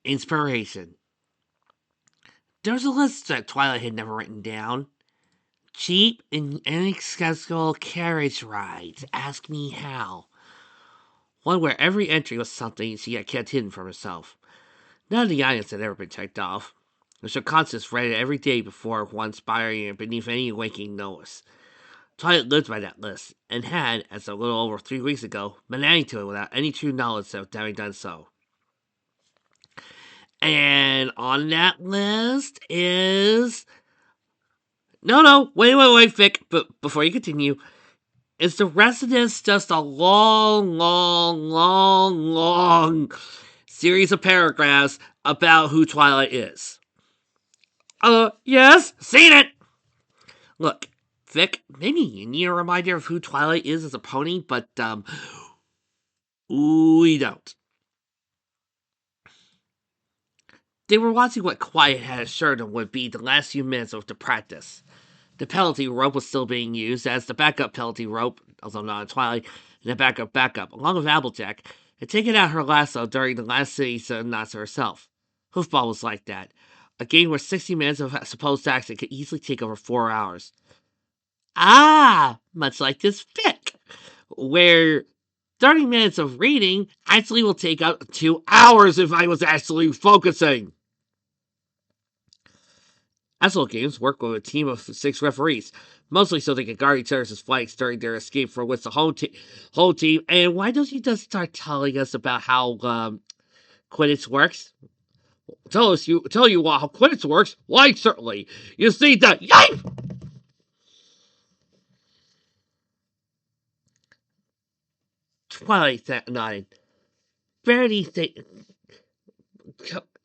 Inspiration. There's a list that Twilight had never written down. Cheap and inaccessible carriage rides. Ask me how. One where every entry was something she had kept hidden from herself. None of the items had ever been checked off. Mr. Constance read it every day before one expiring and beneath any waking notice. Twilight lived by that list, and had, as a little over 3 weeks ago, been adding to it without any true knowledge of having done so. And on that list is... No, wait, Vic, but before you continue, is the rest of this just a long series of paragraphs about who Twilight is? Yes, seen it! Look, Vic, maybe you need a reminder of who Twilight is as a pony, but, we don't. They were watching what Quiet had assured them would be the last few minutes of the practice. The penalty rope was still being used as the backup penalty rope, although not in Twilight, and the backup, along with Applejack, had taken out her lasso during the last season not herself. Hoofball was like that. A game where 60 minutes of supposed action could easily take over 4 hours. Much like this fic, where 30 minutes of reading actually will take up 2 hours if I was actually focusing. Asshole games work with a team of 6 referees, mostly so they can guard each other's flanks during their escape from which the whole team. And why don't you just start telling us about how Quidditch works? Tell you how Quidditch works? Why, certainly. You see the yipe! Twilight nodded. Rarity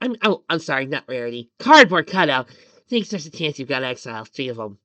I'm sorry, not Rarity. Cardboard cutout. Thinks there's a chance you've got exiled, 3 of them.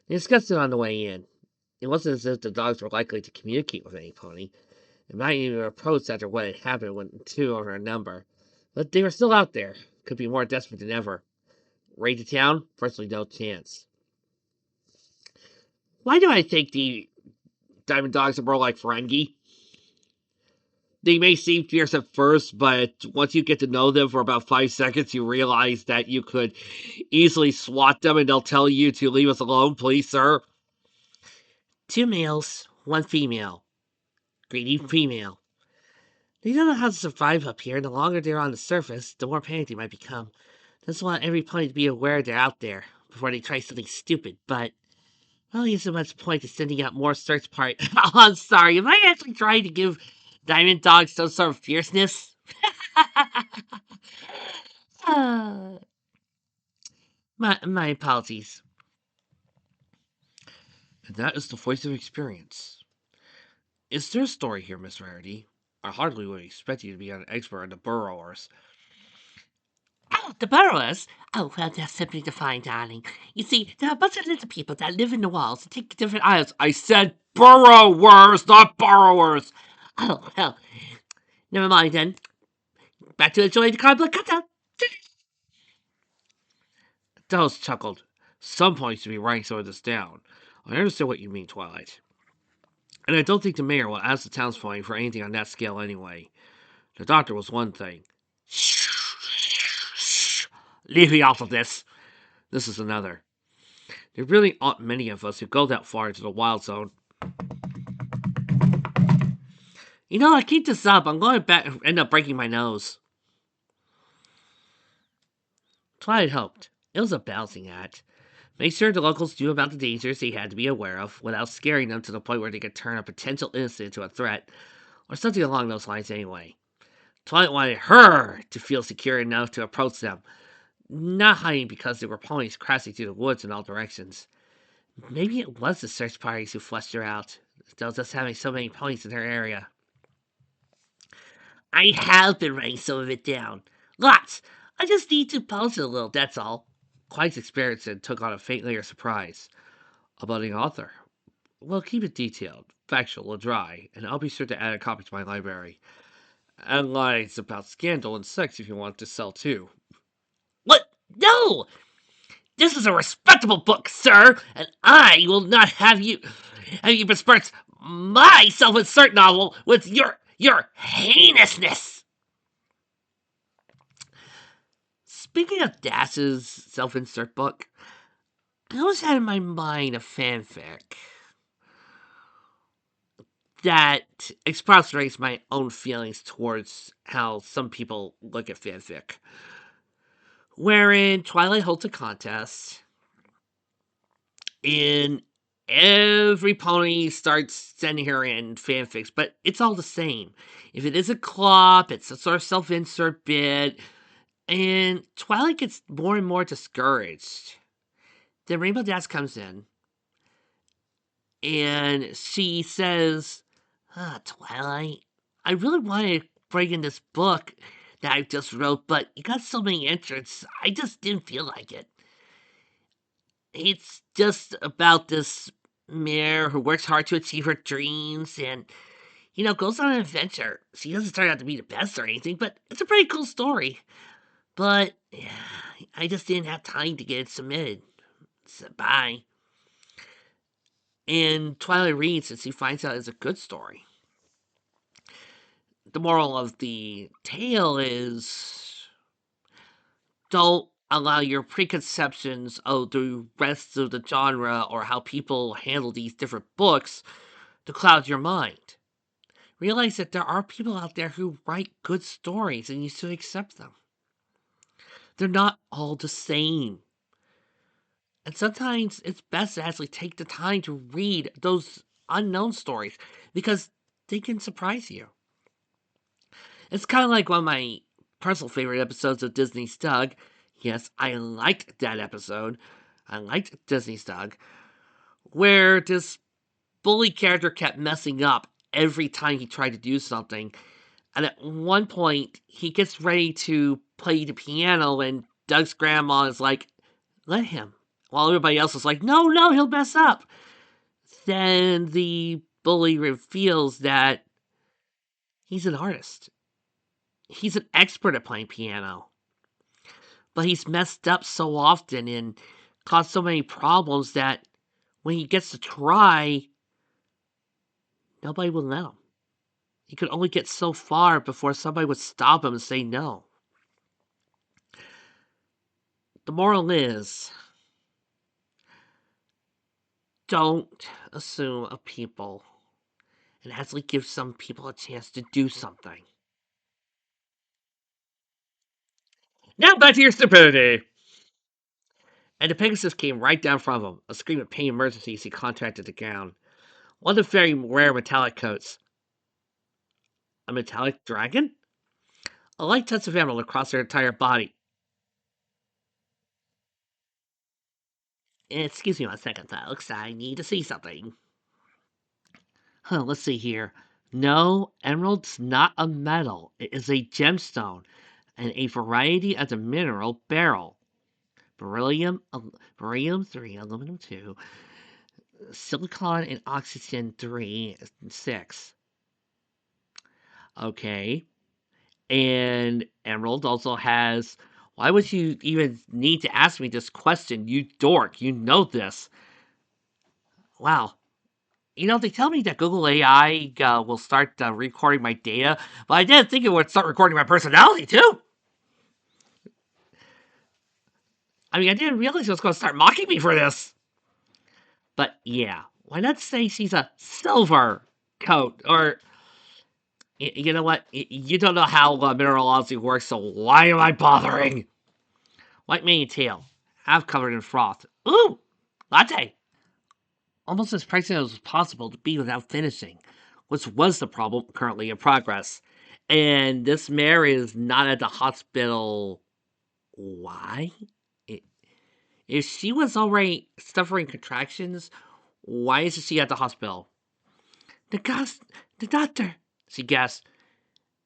They discussed it on the way in. It wasn't as if the dogs were likely to communicate with any pony. It might even approach after what had happened when 2 over a number. But they were still out there. Could be more desperate than ever. Raid the town? Personally, no chance. Why do I think the diamond dogs are more like Ferengi? They may seem fierce at first, but once you get to know them for about 5 seconds, you realize that you could easily swat them and they'll tell you to leave us alone, please, sir. 2 males, 1 female. Greedy female. They don't know how to survive up here, and the longer they're on the surface, the more panicked they might become. Just want every pony to be aware they're out there before they try something stupid, but well, there isn't much point to sending out more search parties. Oh, I'm sorry, am I actually trying to give Diamond Dog some sort of fierceness? My apologies. And that is the voice of experience. Is there a story here, Miss Rarity? I hardly would expect you to be an expert in the burrowers. Oh, the burrowers? Oh, well, that's simply defined, darling. You see, there are a bunch of little people that live in the walls and take different islands. I said burrowers, not borrowers. Oh, well, never mind then. Back to enjoying the cardboard cutout. Dallas chuckled. Some points to be writing some of this down. I understand what you mean, Twilight. And I don't think the mayor will ask the townsfolk for anything on that scale anyway. The doctor was one thing. Shh. Leave me out of this. This is another. There really aren't many of us who go that far into the wild zone. You know, I keep this up. I'm going to end up breaking my nose. Twilight hoped. It was a balancing act. Make sure the locals knew about the dangers they had to be aware of without scaring them to the point where they could turn a potential innocent into a threat, or something along those lines anyway. Twilight wanted her to feel secure enough to approach them, not hiding because there were ponies crashing through the woods in all directions. Maybe it was the search parties who flushed her out, still just having so many ponies in her area. I have been writing some of it down. Lots! I just need to polish it a little, that's all. Quiet's experience took on a faint layer of surprise. A budding author. Well, keep it detailed, factual, and dry, and I'll be sure to add a copy to my library. And lines about scandal and sex if you want to sell too. What? No! This is a respectable book, sir, and I will not have you besmirch my self-insert novel with your heinousness. Speaking of Das's self-insert book, I always had in my mind a fanfic that exasperates my own feelings towards how some people look at fanfic. Wherein Twilight holds a contest, and every pony starts sending her in fanfics, but it's all the same. If it is a clop, it's a sort of self-insert bit, and Twilight gets more and more discouraged. Then Rainbow Dash comes in, and she says, Twilight, I really wanted to bring in this book that I just wrote, but you got so many entrants, I just didn't feel like it. It's just about this mare who works hard to achieve her dreams and, goes on an adventure. She doesn't turn out to be the best or anything, but it's a pretty cool story. But, yeah, I just didn't have time to get it submitted. So, bye. And Twilight reads and she finds out it's a good story. The moral of the tale is don't allow your preconceptions of the rest of the genre or how people handle these different books to cloud your mind. Realize that there are people out there who write good stories and you should accept them. They're not all the same. And sometimes it's best to actually take the time to read those unknown stories because they can surprise you. It's kind of like one of my personal favorite episodes of Disney's Doug. Yes, I liked that episode. I liked Disney's Doug, where this bully character kept messing up every time he tried to do something. And at one point, he gets ready to play the piano, and Doug's grandma is like, let him. While everybody else is like, no, he'll mess up. Then the bully reveals that he's an artist. He's an expert at playing piano. But he's messed up so often and caused so many problems that when he gets to try, nobody will let him. He could only get so far before somebody would stop him and say no. The moral is, don't assume of people and actually give some people a chance to do something. Now back to your stupidity. And the Pegasus came right down from him, a scream of pain and emergency as he contracted the gown. One of the very rare metallic coats. A metallic dragon? A light touch of emerald across their entire body. Excuse me 1 second, folks. I need to see something. Let's see here. No, emerald's not a metal. It is a gemstone and a variety of the mineral beryl. Beryllium 3, aluminum 2, silicon and oxygen 3, 6. Okay. And emerald also has. Why would you even need to ask me this question, you dork? You know this. Wow. They tell me that Google AI will start recording my data, but I didn't think it would start recording my personality, too. I mean, I didn't realize it was going to start mocking me for this. But yeah, why not say she's a silver coat? Or, you know what? You don't know how mineralogy works, so why am I bothering? White mane tail, half covered in froth. Ooh, latte. Almost as pricey as possible to be without finishing, which was the problem currently in progress. And this mare is not at the hospital. Why? If she was already suffering contractions, why isn't she at the hospital? The doctor, she gasped.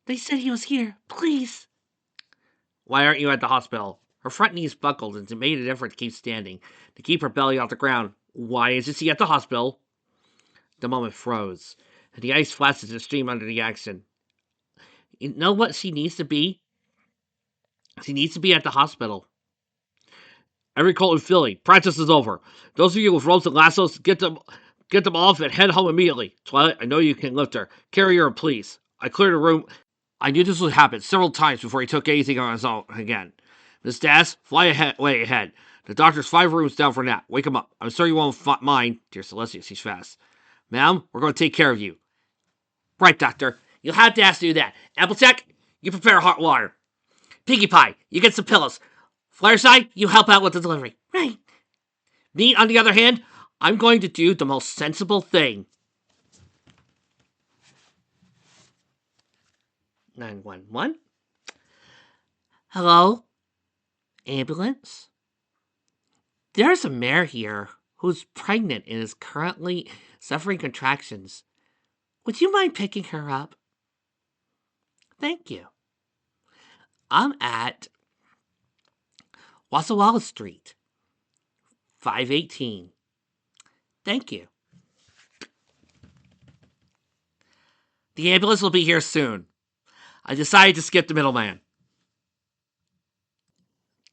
They said he was here. Please. Why aren't you at the hospital? Her front knees buckled and she made an effort to keep standing, to keep her belly off the ground. Why isn't she at the hospital? The moment froze, and the ice flashed to stream under the action. You know what she needs to be? She needs to be at the hospital. Every Colt in Philly. Practice is over. Those of you with ropes and lassos, get them off and head home immediately. Twilight, I know you can lift her. Carry her, please. I cleared a room. I knew this would happen several times before he took anything on his own again. Miss Das, fly ahead, way ahead. The doctor's 5 rooms down for a nap. Wake him up. I'm sure you won't mind. Dear Celestia, she's fast. Ma'am, we're going to take care of you. Right, doctor. You'll have to ask to do that. Applejack, you prepare hot water. Pinkie Pie, you get some pillows. Fluttershy, you help out with the delivery. Right. Me, on the other hand, I'm going to do the most sensible thing. 911. Hello? Ambulance? There's a mare here who's pregnant and is currently suffering contractions. Would you mind picking her up? Thank you. I'm at Wassa Walla Street, 518. Thank you. The ambulance will be here soon. I decided to skip the middleman.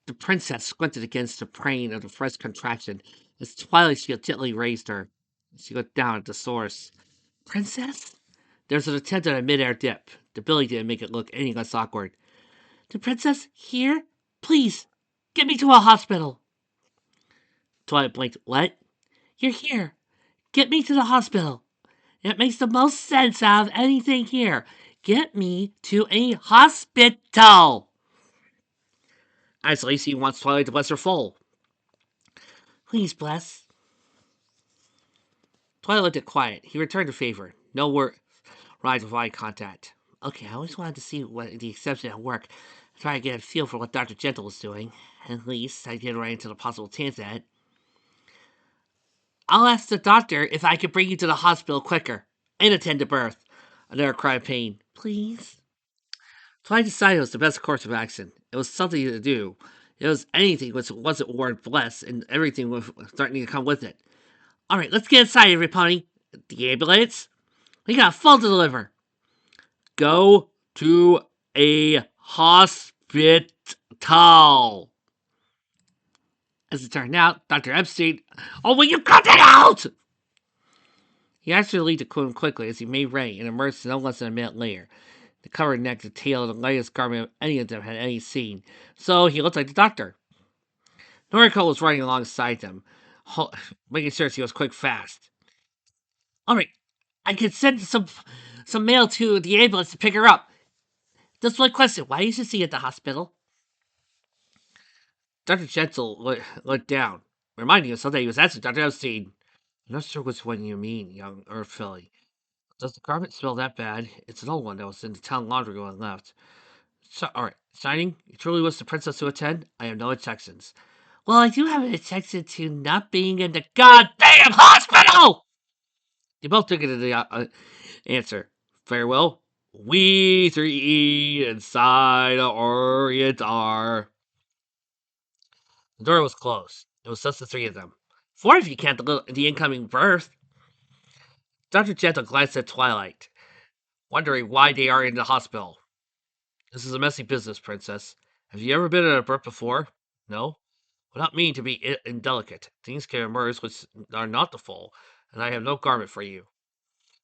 The princess squinted against the praying of the fresh contraction as Twilight Shield gently raised her. She looked down at the source. Princess? There's an attempt at a mid-air dip. The billy didn't make it look any less awkward. The princess here? Please, get me to a hospital. Twilight blinked. What? You're here. Get me to the hospital. It makes the most sense out of anything here. Get me to a hospital. As Lacey wants Twilight to bless her full. Please bless. Twilight looked at Quiet. He returned the favor. No word. Rise with eye contact. Okay, I always wanted to see what the exception at work. Try to get a feel for what Dr. Gentle was doing. At least I get right into the possible chance at it. I'll ask the doctor if I could bring you to the hospital quicker and attend to birth. Another cry of pain. Please? Twilight decided it was the best course of action. It was something to do. It was anything which wasn't word bless, and everything was starting to come with it. Alright, let's get inside, every pony. The ambulance? We got a full to deliver. Go to a hospital. As it turned out, Dr. Epstein... Oh, will you cut it out? He actually leaped to him quickly as he made ready and emerged no less than a minute later. The covered neck, the tail, and the lightest garment any of them had any seen. So he looked like the doctor. Noriko was riding alongside them, making sure she was quick fast. Alright, I can send some mail to the ambulance to pick her up. Just one question, why is she at the hospital? Dr. Gentle looked down, reminding us that he was asking Dr. Epstein. I'm not sure which one you mean, young Earth Filly. Does the garment smell that bad? It's an old one that was in the town laundry when I left. So, alright, Shining, you truly wish the princess to attend? I have no objections. Well, I do have an objection to not being in the goddamn hospital! You both took it in the answer. Farewell. We three inside the Orient are. The door was closed. It was just the three of them. Four if you count the incoming birth. Dr. Gentle glanced at Twilight, wondering why they are in the hospital. This is a messy business, Princess. Have you ever been in a birth before? No? Without meaning to be indelicate, things can emerge which are not the full, and I have no garment for you.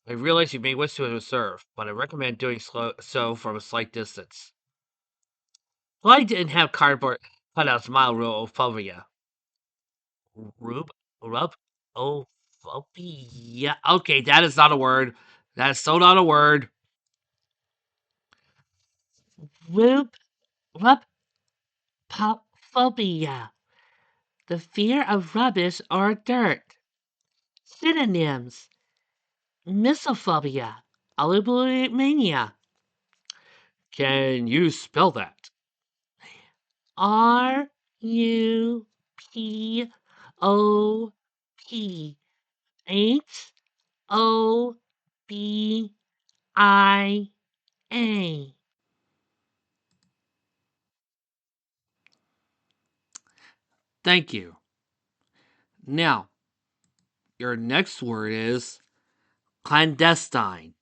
I realize you may wish to observe, but I recommend doing so from a slight distance. Well, I didn't have cardboard cutouts mile-rophobia. Rub-ophobia. Okay, that is not a word. That is so not a word. Rub-phobia. The fear of rubbish or dirt. Synonyms. Misophonia. Alubulomania. Can you spell that? RUPOP. HOBIA. Thank you. Now, your next word is clandestine.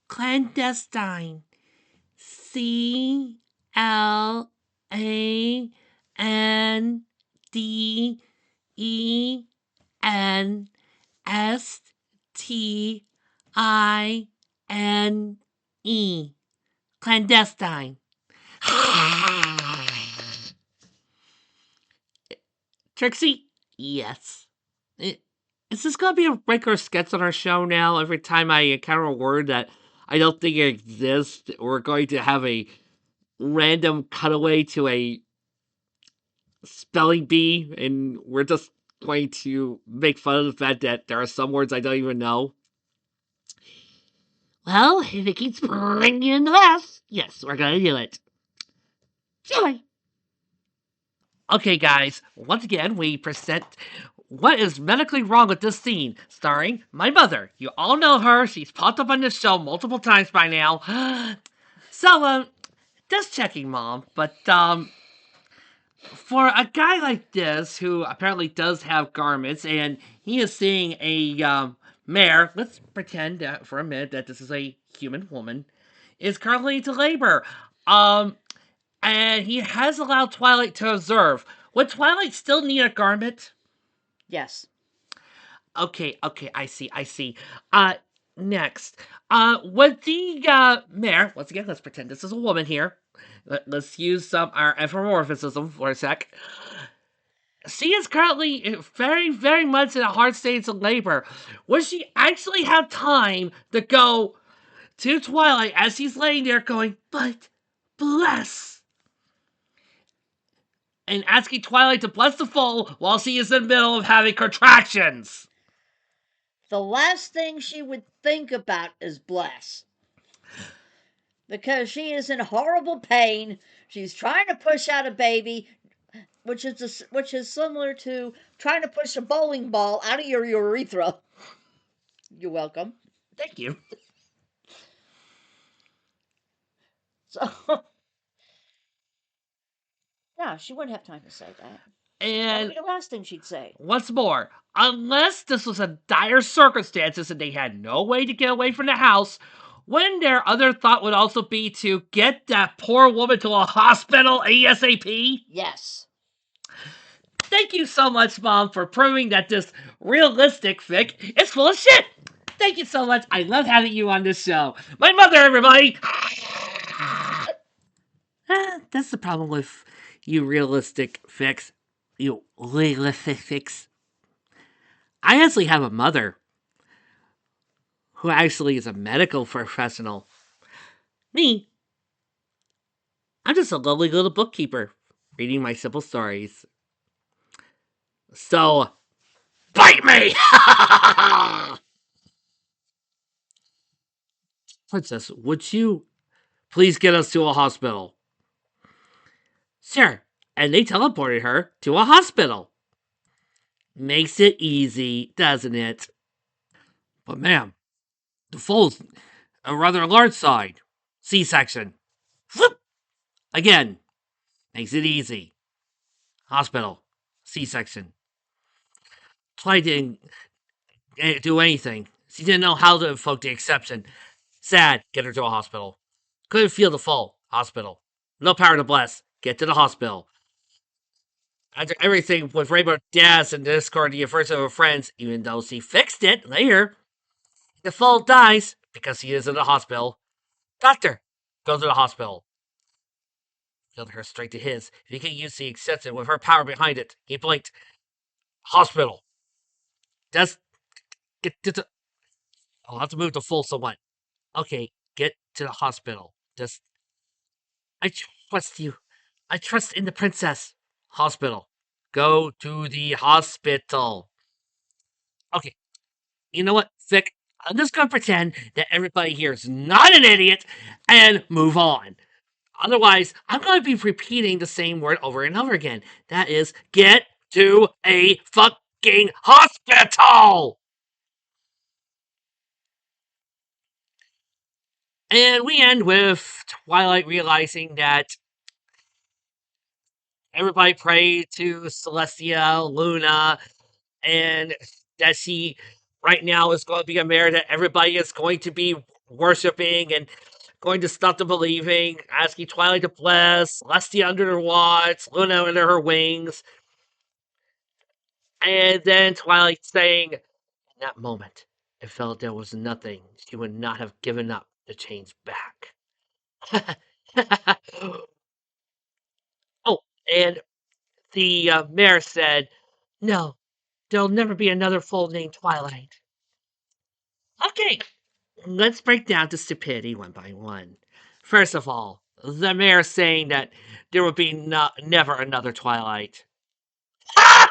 Clandestine. CLANDESTINE. Clandestine. Trixie? Yes. I- Is this gonna be a regular sketch on our show now? Every time I encounter a word that I don't think exists, we're going to have a random cutaway to a spelling bee, and we're just going to make fun of the fact that there are some words I don't even know. Well, if it keeps bringing you in the house, yes, we're gonna do it. Joy. Okay, guys, once again, we present What is Medically Wrong with This Scene, starring my mother. You all know her, she's popped up on this show multiple times by now. So, just checking, Mom, but, for a guy like this, who apparently does have garments, and he is seeing a, mare, let's pretend that for a minute that this is a human woman, is currently into labor. Um, and he has allowed Twilight to observe. Would Twilight still need a garment? Yes. Okay, okay, I see. Uh, Next. Would the, mayor, once again, let's pretend this is a woman here. Let's use some, our anthropomorphism for a sec. She is currently very, very much in a hard stage of labor. Would she actually have time to go to Twilight as he's laying there going, but bless, and asking Twilight to bless the foal while she is in the middle of having contractions? The last thing she would think about is bless. Because she is in horrible pain. She's trying to push out a baby, which is similar to trying to push a bowling ball out of your urethra. You're welcome. Thank you. So, yeah, she wouldn't have time to say that. That would And be the last thing she'd say. once more, unless this was a dire circumstances and they had no way to get away from the house, wouldn't their other thought would also be to get that poor woman to a hospital ASAP? Yes. Thank you so much, Mom, for proving that this realistic fic is full of shit. Thank you so much. I love having you on this show. My mother, everybody. That's the problem with you realistic fics. You realistic fics. I actually have a mother who actually is a medical professional. Me, I'm just a lovely little bookkeeper reading my simple stories. So, bite me! Princess, would you please get us to a hospital? Sure. And they teleported her to a hospital. Makes it easy, doesn't it? But, ma'am, the foal's a rather large side. C section. Flip! Again. Makes it easy. Hospital. C section. Try didn't do anything. She didn't know how to invoke the exception. Sad. Get her to a hospital. Couldn't feel the fall. Hospital. No power to bless. Get to the hospital. After everything with Rainbow Dash and Discord, the first of her friends, even though she fixed it later, the fall dies because he is in the hospital. Doctor, go to the hospital. Held her straight to his. If he can use the exception with her power behind it, he blinked. Hospital. Just get to the. I'll have to move the full somewhat. Okay, get to the hospital. Just. I trust you. I trust in the princess. Hospital. Go to the hospital. Okay, you know what, Vic? I'm just gonna pretend that everybody here is not an idiot and move on. Otherwise, I'm gonna be repeating the same word over and over again. That is, get to a fucking hospital! And we end with Twilight realizing that everybody prayed to Celestia, Luna, and that she right now is going to be a mare that everybody is going to be worshiping and going to stop the believing, asking Twilight to bless, Celestia under her watch, Luna under her wings, and then Twilight saying, in that moment, it felt there was nothing she would not have given up to change back. Oh, and the mayor said, No, there'll never be another full name Twilight. Okay, let's break down the stupidity one by one. First of all, the mayor saying that there would be never another Twilight. Ah!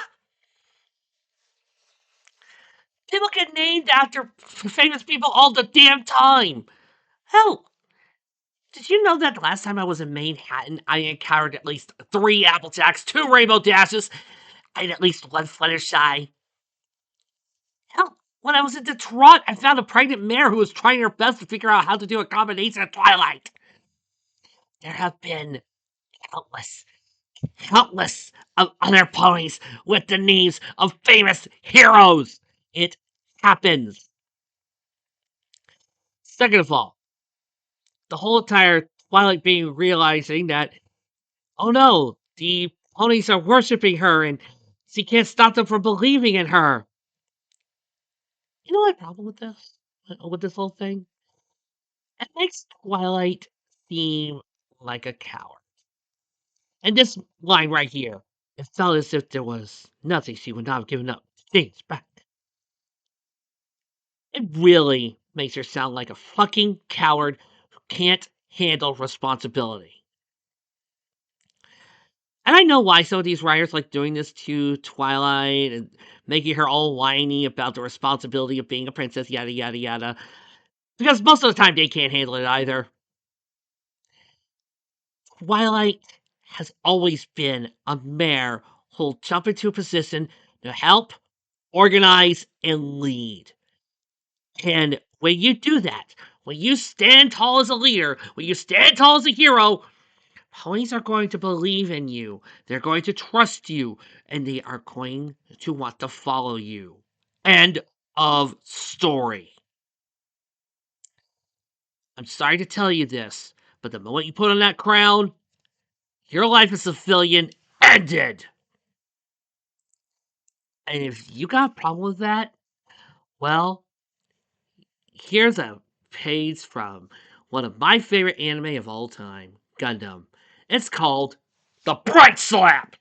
People get named after famous people all the damn time. Hell, did you know that last time I was in Manhattan, I encountered at least 3 Applejacks, 2 Rainbow Dashes, and at least 1 Fluttershy? Hell, when I was in Detroit, I found a pregnant mare who was trying her best to figure out how to do a combination of Twilight. There have been countless, countless of other ponies with the names of famous heroes. It happens. Second of all, the whole entire Twilight being realizing that, oh no, the ponies are worshiping her and she can't stop them from believing in her. You know my problem with this? With this whole thing? It makes Twilight seem like a coward. And this line right here, it felt as if there was nothing she would not have given up to change back. It really makes her sound like a fucking coward who can't handle responsibility. And I know why some of these writers like doing this to Twilight and making her all whiny about the responsibility of being a princess, yada yada yada. Because most of the time they can't handle it either. Twilight has always been a mare who'll jump into a position to help, organize, and lead. And when you do that, when you stand tall as a leader, when you stand tall as a hero, ponies are going to believe in you. They're going to trust you, and they are going to want to follow you. End of story. I'm sorry to tell you this, but the moment you put on that crown, your life as a civilian ended. And if you got a problem with that, well, here's a page from one of my favorite anime of all time, Gundam. It's called The Bright Slap.